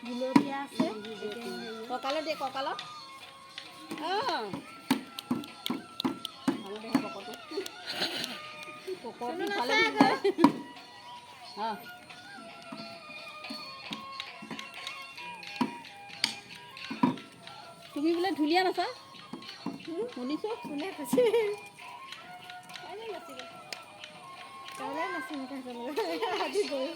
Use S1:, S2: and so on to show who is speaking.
S1: গুলপীয়া আছে
S2: কঁকালত দিয়ে কঁকালত ভালো দেখে পকৰটো ইফালে গুচি যায় তুমি বোলে ঢুলীয়া নাচা শুনিছোঁ
S1: কোনে কৈছে কাইলৈ নাচিম আজি গৈ